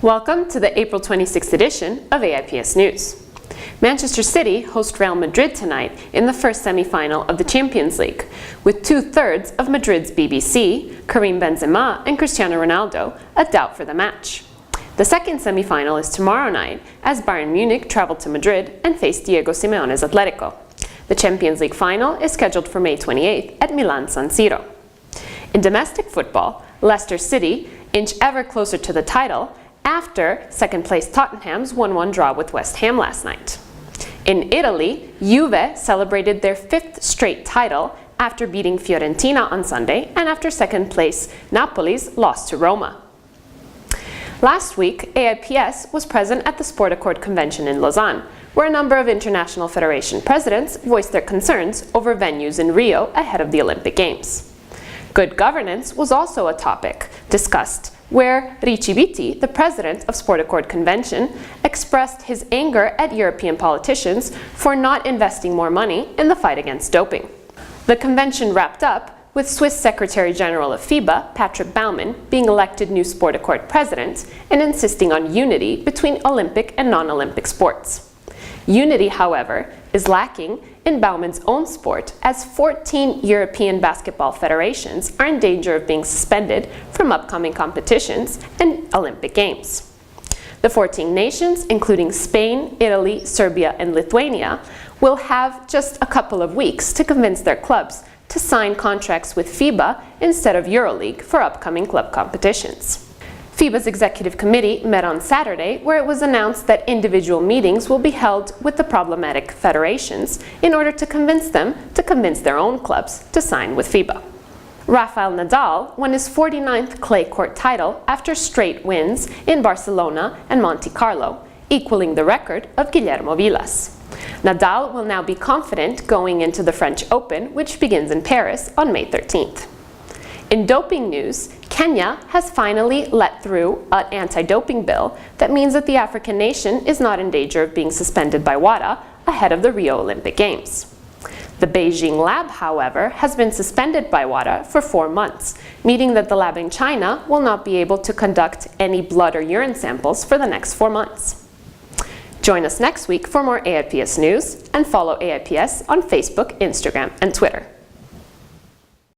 Welcome to the April 26th edition of AIPS News. Manchester City host Real Madrid tonight in the first semi-final of the Champions League, with two-thirds of Madrid's BBC, Karim Benzema and Cristiano Ronaldo, a doubt for the match. The second semi-final is tomorrow night, as Bayern Munich travel to Madrid and face Diego Simeone's Atletico. The Champions League final is scheduled for May 28th at Milan San Siro. In domestic football, Leicester City inch ever closer to the title after second-place Tottenham's 1-1 draw with West Ham last night. In Italy, Juve celebrated their fifth straight title after beating Fiorentina on Sunday and after second-place Napoli's loss to Roma. Last week, AIPS was present at the Sport Accord Convention in Lausanne, where a number of international federation presidents voiced their concerns over venues in Rio ahead of the Olympic Games. Good governance was also a topic discussed, where Ricci Vitti, the president of Sport Accord Convention, expressed his anger at European politicians for not investing more money in the fight against doping. The convention wrapped up with Swiss Secretary General of FIBA, Patrick Baumann, being elected new Sport Accord president and insisting on unity between Olympic and non-Olympic sports. Unity, however, is lacking in Baumann's own sport, as 14 European basketball federations are in danger of being suspended from upcoming competitions and Olympic Games. The 14 nations, including Spain, Italy, Serbia, and Lithuania, will have just a couple of weeks to convince their clubs to sign contracts with FIBA instead of EuroLeague for upcoming club competitions. FIBA's executive committee met on Saturday, where it was announced that individual meetings will be held with the problematic federations in order to convince them to convince their own clubs to sign with FIBA. Rafael Nadal won his 49th clay court title after straight wins in Barcelona and Monte Carlo, equaling the record of Guillermo Vilas. Nadal will now be confident going into the French Open, which begins in Paris on May 13th. In doping news, Kenya has finally let through an anti-doping bill that means that the African nation is not in danger of being suspended by WADA ahead of the Rio Olympic Games. The Beijing lab, however, has been suspended by WADA for 4 months, meaning that the lab in China will not be able to conduct any blood or urine samples for the next 4 months. Join us next week for more AIPS news and follow AIPS on Facebook, Instagram, and Twitter.